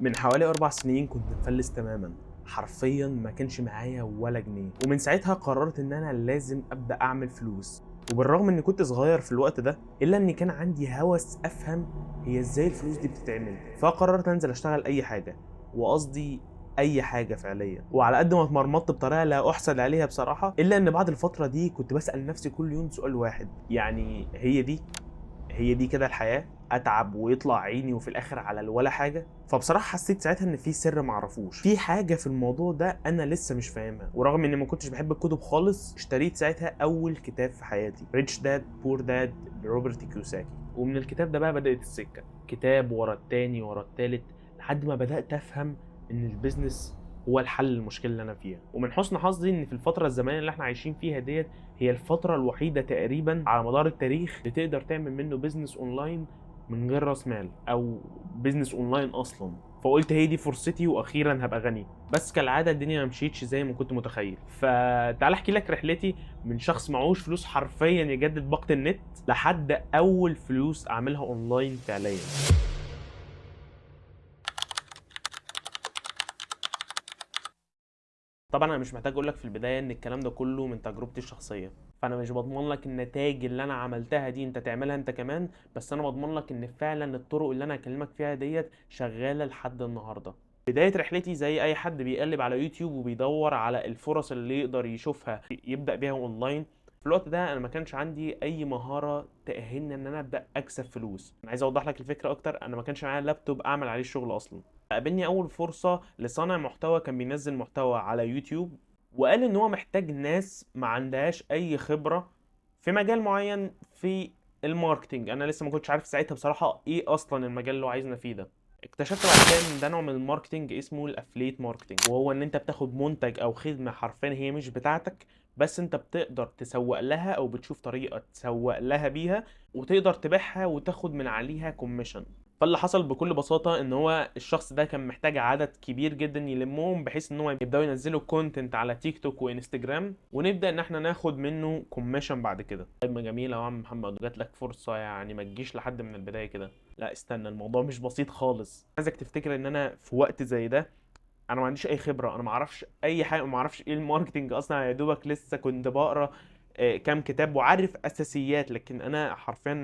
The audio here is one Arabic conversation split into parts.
من حوالي 4 سنين كنت مفلس تماما، حرفيا ما كانش معايا ولا جنيه. ومن ساعتها قررت ان انا لازم ابدا اعمل فلوس. وبالرغم اني كنت صغير في الوقت ده الا اني كان عندي هوس افهم هي ازاي الفلوس دي بتتعمل. فقررت انزل اشتغل اي حاجه، وقصدي اي حاجه فعليا. وعلى قد ما اتمرمطت بطريقه لا احسد عليها بصراحه، الا ان بعد الفتره دي كنت بسال نفسي كل يوم سؤال واحد، يعني هي دي كده الحياة؟ اتعب ويطلع عيني وفي الاخر على الولا حاجة؟ فبصراحة حسيت ساعتها ان في سر معرفوش، في حاجة في الموضوع ده انا لسه مش فاهمها. ورغم اني ما كنتش بحب الكتب خالص، اشتريت ساعتها اول كتاب في حياتي، ريتش داد بور داد لروبرت كيوساكي. ومن الكتاب ده بقى بدأت السكة، كتاب ورا التاني ورا التالت، لحد ما بدأت افهم ان البيزنس هو الحل للمشكله اللي انا فيها. ومن حسن حظي ان في الفتره الزمنيه اللي احنا عايشين فيها ديت هي الفتره الوحيده تقريبا على مدار التاريخ اللي تقدر تعمل منه بيزنس اونلاين من غير راس مال، او بيزنس اونلاين اصلا. فقلت هي دي فرصتي واخيرا هبقى غني. بس كالعاده الدنيا ما مشيتش زي ما كنت متخيل. فتعال احكي لك رحلتي من شخص معهوش فلوس حرفيا يجدد باقه النت، لحد اول فلوس اعملها اونلاين فعليا. طبعا انا مش محتاج اقول لك في البدايه ان الكلام ده كله من تجربتي الشخصيه، فانا مش بضمن لك النتائج اللي انا عملتها دي انت تعملها انت كمان، بس انا بضمن لك ان فعلا الطرق اللي انا هكلمك فيها ديت شغاله لحد النهارده. بدايه رحلتي زي اي حد بيقلب على يوتيوب وبيدور على الفرص اللي يقدر يشوفها يبدا بيها اونلاين. في الوقت ده انا ما كانش عندي اي مهاره تاهلني ان انا ابدا اكسب فلوس. انا عايز اوضح لك الفكره اكتر، انا ما كانش معايا لابتوب اعمل عليه الشغل اصلا. قابلني اول فرصه لصانع محتوى كان بينزل محتوى على يوتيوب، وقال ان هو محتاج ناس ما عندهاش اي خبره في مجال معين في الماركتينج. انا لسه ما كنتش عارف ساعتها بصراحه ايه اصلا المجال اللي هو عايزنا فيه ده. اكتشفت بعد كده ان ده نوع من الماركتينج اسمه الافليت ماركتينج، وهو ان انت بتاخد منتج او خدمه حرفيا هي مش بتاعتك، بس انت بتقدر تسوق لها او بتشوف طريقه تسوق لها بيها، وتقدر تبيعها وتاخد من عليها كوميشن. فاللي حصل بكل بساطة ان هو الشخص ده كان محتاج عدد كبير جدا يلمهم، بحيث ان هو يبداوا ينزلوا كونتنت على تيك توك وانستجرام، ونبدا ان احنا ناخد منه كوميشن بعد كده. طيب ما جميل يا عم محمد، جات لك فرصة، يعني ما تجيش لحد من البداية كده؟ لا استنى، الموضوع مش بسيط خالص. عايزك تفتكر ان انا في وقت زي ده انا ما عنديش اي خبرة، انا ما اعرفش اي حاجة، ما اعرفش ايه الماركتنج اصلا. يا دوبك لسه كنت بقرا كام كتاب وعارف اساسيات، لكن انا حرفيا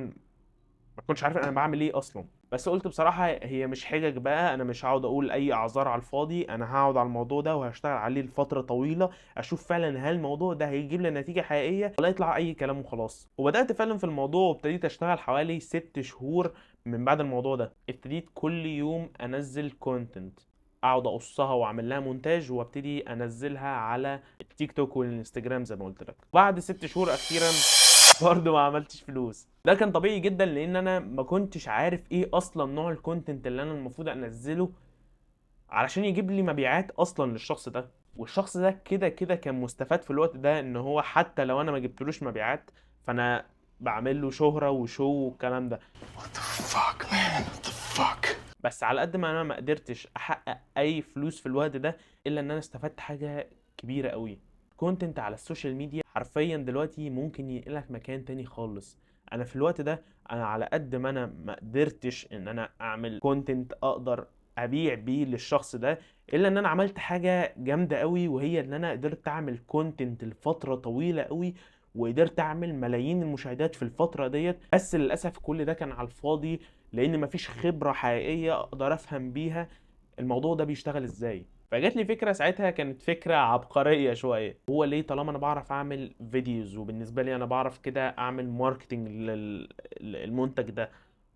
ما كنتش عارف انا بعمل ايه اصلا. بس قلت بصراحة هي مش حجج بقى، انا مش هقعد اقول اي اعذار على الفاضي، انا هقعد على الموضوع ده وهشتغل عليه لفترة طويلة، اشوف فعلا هل الموضوع ده هيجيب لي نتيجة حقيقية ولا يطلع اي كلام وخلاص. وبدأت فعلا في الموضوع وابتديت اشتغل حوالي 6 شهور. من بعد الموضوع ده ابتديت كل يوم انزل كونتنت، اقعد اقصها واعمل لها مونتاج وابتدي انزلها على التيك توك والانستجرام زي ما قلت لك. بعد 6 شهور اخيرا برضه ما عملتش فلوس. ده كان طبيعي جدا لان انا ما كنتش عارف ايه اصلا نوع الكونتنت اللي انا المفروض انزله علشان يجيب لي مبيعات اصلا للشخص ده. والشخص ده كده كده كان مستفاد في الوقت ده، ان هو حتى لو انا ما جبتلوش مبيعات فانا بعمل له شهرة وشو والكلام ده. What the fuck, man? What the fuck? بس على قد ما انا ما قدرتش احقق اي فلوس في الوقت ده، الا ان انا استفدت حاجة كبيرة قوي. كونتنت على السوشيال ميديا حرفيا دلوقتي ممكن ينقلك مكان تاني خالص. انا في الوقت ده انا على قد ما انا ما قدرتش ان انا اعمل كونتنت اقدر ابيع بيه للشخص ده، الا ان انا عملت حاجة جامدة قوي، وهي ان انا قدرت اعمل كونتنت لفترة طويلة قوي، وقدرت اعمل ملايين المشاهدات في الفترة ديت. بس للأسف كل ده كان على الفاضي، لان مفيش خبرة حقيقية اقدر افهم بيها الموضوع ده بيشتغل ازاي. فجات لي فكره ساعتها، كانت فكره عبقريه شويه. هو ليه طالما انا بعرف اعمل فيديوز، وبالنسبه لي انا بعرف كده اعمل ماركتنج للمنتج ده،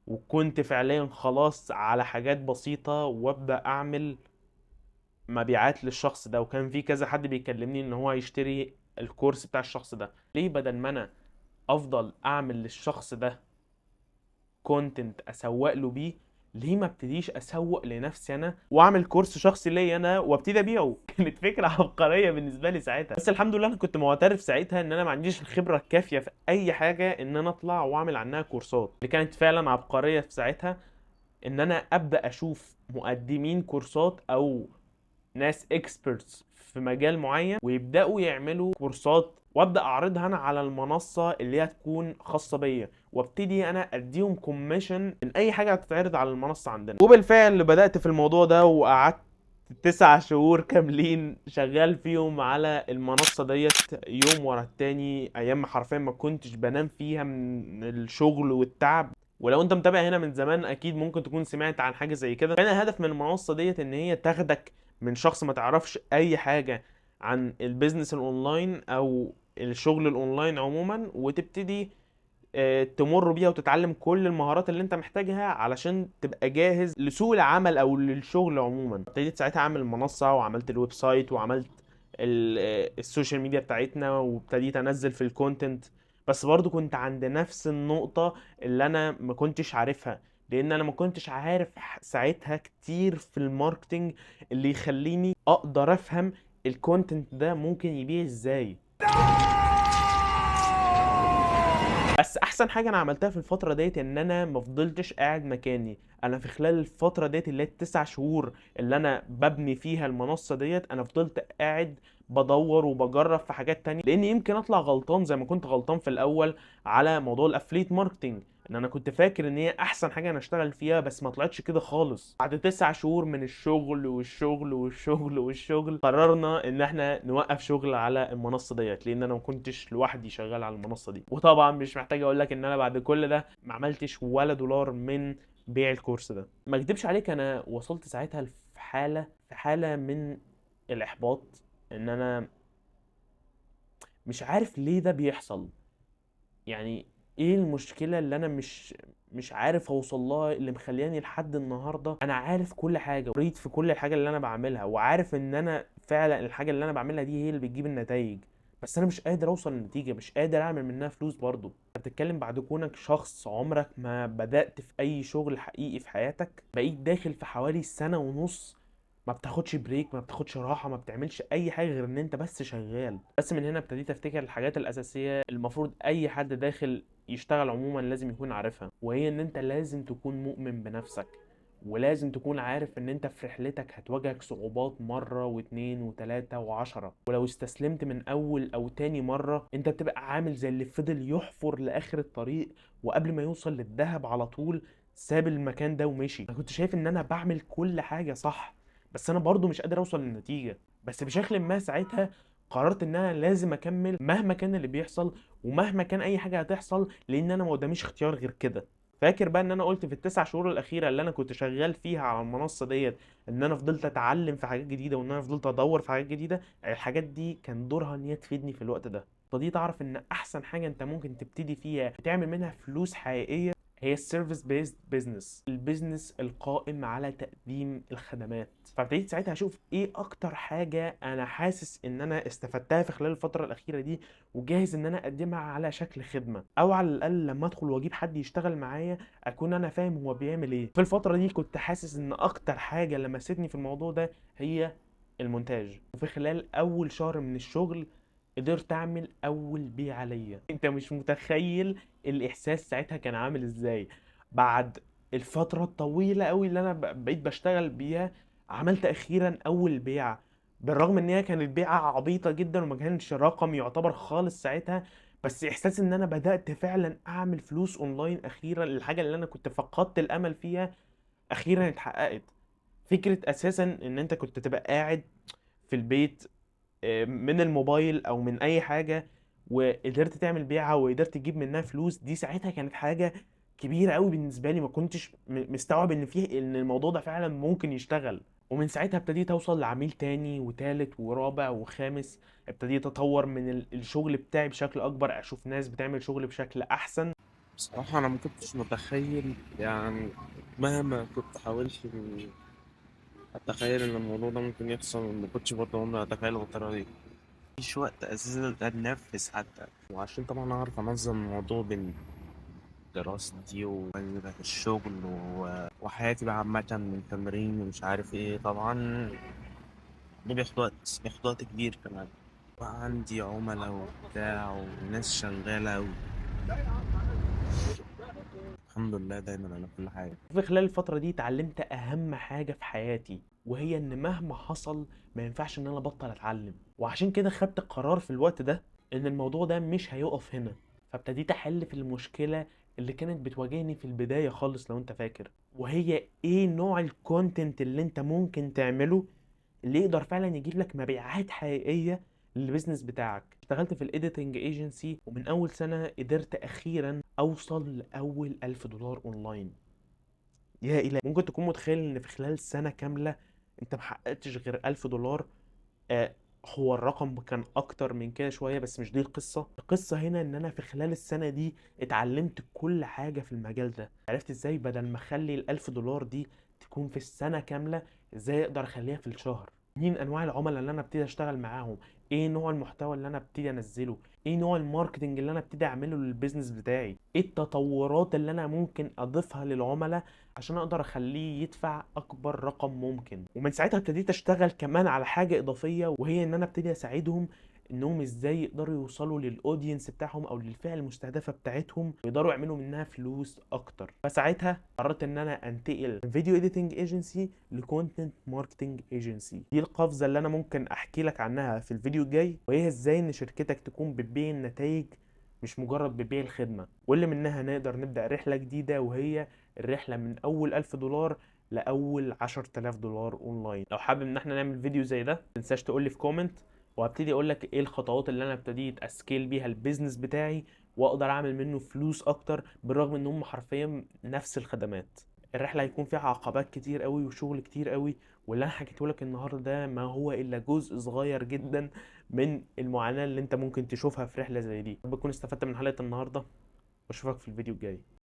وكنت فعليا خلاص على حاجات بسيطه وابدا اعمل مبيعات للشخص ده، وكان في كذا حد بيكلمني ان هو يشتري الكورس بتاع الشخص ده، ليه بدل ما انا افضل اعمل للشخص ده كونتنت اسوق له بيه، ليه ما ابتديش اسوق لنفسي انا واعمل كورس شخصي ليا انا وابتدي ابيعه؟ كانت فكره عبقريه بالنسبه لي ساعتها. بس الحمد لله انا كنت معترف ساعتها ان انا ما عنديش الخبره الكافيه في اي حاجه ان انا اطلع واعمل عنها كورسات. اللي كانت فعلا عبقريه في ساعتها ان انا ابدا اشوف مقدمين كورسات او ناس اكسبرتس في مجال معين ويبداوا يعملوا كورسات، وابدا اعرضها انا على المنصه اللي هي تكون خاصه بيا، وابتدي انا اديهم كوميشن من اي حاجه هتتعرض على المنصه عندنا. وبالفعل بدات في الموضوع ده، وقعدت 9 شهور كاملين شغال فيهم على المنصة ديت، يوم ورا التاني، ايام حرفيا ما كنتش بنام فيها من الشغل والتعب. ولو انت متابع هنا من زمان اكيد ممكن تكون سمعت عن حاجة زي كده. كان الهدف من المنصة ديت ان هي تاخدك من شخص ما تعرفش اي حاجة عن البيزنس الاونلاين او الشغل الاونلاين عموما، وتبتدي تمر بيها وتتعلم كل المهارات اللي انت محتاجها علشان تبقى جاهز لسوق العمل او للشغل عموما. ابتديت ساعتها اعمل المنصة، وعملت الويب سايت، وعملت السوشيال ميديا بتاعتنا، وابتديت انزل في الكونتنت. بس برضو كنت عند نفس النقطة اللي انا ما كنتش عارفها، لان انا ما كنتش عارف ساعتها كتير في الماركتينج اللي يخليني اقدر افهم الكونتنت ده ممكن يبيع ازاي. بس احسن حاجه انا عملتها في الفتره ديت ان انا ما فضلتش قاعد مكاني. انا في خلال الفتره ديت اللي هي ال9 شهور اللي انا ببني فيها المنصه ديت، انا فضلت قاعد بدور وبجرب في حاجات تانية، لان يمكن اطلع غلطان زي ما كنت غلطان في الاول على موضوع الافليت ماركتنج، ان انا كنت فاكر ان هي احسن حاجه انا اشتغل فيها، بس ما طلعتش كده خالص. بعد 9 شهور من الشغل والشغل والشغل والشغل، قررنا ان احنا نوقف شغل على المنصه ديت، لان انا ما كنتش لوحدي شغال على المنصه دي. وطبعا مش محتاج اقول لك ان انا بعد كل ده ما عملتش ولا دولار من بيع الكورس ده. ما اكدبش عليك، انا وصلت ساعتها في حاله من الاحباط، ان انا مش عارف ليه ده بيحصل. يعني ايه المشكلة اللي انا مش عارف اوصل لها، اللي مخلياني لحد النهاردة انا عارف كل حاجة، وريت في كل الحاجة اللي انا بعملها، وعارف ان انا فعلا الحاجة اللي انا بعملها دي هي اللي بتجيب النتائج، بس انا مش قادر اوصل للنتيجة، مش قادر اعمل منها فلوس برضو. انت بتتكلم بعد كونك شخص عمرك ما بدأت في اي شغل حقيقي في حياتك، بقيت داخل في حوالي سنة ونص ما بتاخدش بريك، ما بتاخدش راحة، ما بتعملش اي حاجة غير ان انت بس شغال. بس من هنا ابتديت افتكر الحاجات الاساسية المفروض اي حد داخل يشتغل عموما لازم يكون عارفها، وهي ان انت لازم تكون مؤمن بنفسك، ولازم تكون عارف ان انت في رحلتك هتواجهك صعوبات مرة واتنين وتلاتة وعشرة، ولو استسلمت من اول او تاني مرة انت بتبقى عامل زي اللي فضل يحفر لاخر الطريق، وقبل ما يوصل للذهب على طول ساب المكان ده ومشي. انا كنت شايف ان انا بعمل كل حاجة صح، بس انا برضو مش قادر اوصل للنتيجة. بس بشكل ما ساعتها قررت ان انا لازم اكمل مهما كان اللي بيحصل، ومهما كان اي حاجة هتحصل، لان انا ما قداميش اختيار غير كده. فاكر بقى ان انا قلت في ال9 شهور الاخيرة اللي انا كنت شغال فيها على المنصة ديت ان انا فضلت اتعلم في حاجات جديدة، وان انا فضلت ادور في حاجات جديدة. الحاجات دي كان دورها ان هي تفيدني في الوقت ده. فدي تعرف ان احسن حاجة انت ممكن تبتدي فيها تعمل منها فلوس حقيقية هي السيرفيس بيزد بيزنس، البيزنس القائم على تقديم الخدمات. فابتديت ساعتها اشوف ايه اكتر حاجة انا حاسس ان انا استفدتها في خلال الفترة الاخيرة دي، وجاهز ان انا اقدمها على شكل خدمة، او على الاقل لما ادخل واجيب حد يشتغل معايا اكون انا فاهم هو بيعمل ايه. في الفترة دي كنت حاسس ان اكتر حاجة لمستني في الموضوع ده هي المونتاج. وفي خلال اول شهر من الشغل قدرت اعمل اول بيعة ليا. انت مش متخيل الاحساس ساعتها كان عامل ازاي. بعد الفترة الطويلة قوي اللي انا بقيت بشتغل بيها، عملت اخيرا اول بيعة، بالرغم ان هي كانت بيعة عبيطة جدا وما كانش رقم يعتبر خالص ساعتها. بس احساس ان انا بدأت فعلا اعمل فلوس اونلاين اخيرا، الحاجة اللي انا كنت فقدت الامل فيها اخيرا اتحققت. فكرة اساسا ان انت كنت تبقى قاعد في البيت من الموبايل او من اي حاجه، وقدرت تعمل بيعها وقدرت تجيب منها فلوس، دي ساعتها كانت حاجه كبيره قوي بالنسبه لي. ما كنتش مستوعب ان الموضوع ده فعلا ممكن يشتغل. ومن ساعتها ابتديت اوصل لعميل تاني وتالت ورابع وخامس، ابتديت اطور من الشغل بتاعي بشكل اكبر، اشوف ناس بتعمل شغل بشكل احسن. بصراحة أنا ما كنتش متخيل يعني، مهما كنت حاولت إني أتخيل إن الموضوع ده ممكن يحصل، ما كنتش برضه عمري أتخيله بالطريقة دي. مفيش وقت أساسا أتنفس حتى، وعشان طبعا أعرف أنظم الموضوع بين دراستي وبين الشغل وحياتي بقى عامة من تمرين ومش عارف إيه. طبعا ده بياخد وقت كبير كمان، وعندي عملاء وبتاع وناس شغالة الحمد لله دايما على كل حاجة. في خلال الفتره دي اتعلمت اهم حاجه في حياتي، وهي ان مهما حصل ما ينفعش ان انا ابطل اتعلم. وعشان كده خدت قرار في الوقت ده ان الموضوع ده مش هيقف هنا، فابتديت احل في المشكلة اللي كانت بتواجهني في البداية خالص لو انت فاكر، وهي ايه نوع الكونتنت اللي انت ممكن تعمله اللي يقدر فعلا يجيب لك مبيعات حقيقية للبيزنس بتاعك. اشتغلت في الايديتنج ايجنسي، ومن اول سنة قدرت اخيرا اوصل لاول $1000 اونلاين. يا إلهي، ممكن تكون متخيل ان في خلال سنة كاملة انت محققتش غير $1000؟ آه هو الرقم كان اكتر من كده شوية، بس مش دي القصة. القصة هنا ان انا في خلال السنة دي اتعلمت كل حاجة في المجال ده. عرفت ازاي بدل ما اخلي $1000 دي تكون في السنة كاملة، ازاي اقدر اخليها في الشهر. مين انواع العملاء اللي انا ابتدي اشتغل معاهم، ايه نوع المحتوى اللي انا ابتدي انزله، ايه نوع الماركتنج اللي انا ابتدي اعمله للبيزنس بتاعي، ايه التطورات اللي انا ممكن اضيفها للعملاء عشان اقدر اخليه يدفع اكبر رقم ممكن. ومن ساعتها ابتديت اشتغل كمان على حاجة اضافية، وهي ان انا ابتدي اساعدهم انهم ازاي يقدروا يوصلوا للاودينس بتاعهم او للفئة المستهدفة بتاعتهم، ويقدروا يعملوا منها فلوس اكتر. فساعتها قررت ان انا انتقل من فيديو اديتنج ايجنسي لكونتنت ماركتنج ايجنسي. دي القفزة اللي انا ممكن احكي لك عنها في الفيديو الجاي، وهي ازاي ان شركتك تكون بتبيع النتائج مش مجرد بتبيع الخدمة، واللي منها نقدر نبدأ رحلة جديدة، وهي الرحلة من أول $1000 لأول $10,000 أونلاين. لو حابب إن احنا نعمل فيديو زي ده متنساش تقولي في كومنت، وهبتدي أقولك إيه الخطوات اللي أنا ابتديت أسكيل بيها البيزنس بتاعي وأقدر أعمل منه فلوس أكتر، بالرغم إن هم حرفيا نفس الخدمات. الرحلة هيكون فيها عقبات كتير قوي وشغل كتير قوي، واللي أنا حكيته لك النهاردة ده ما هو إلا جزء صغير جدا من المعاناة اللي أنت ممكن تشوفها في رحلة زي دي. بكون استفدت من حلقة النهاردة، واشوفك في الفيديو الجاي.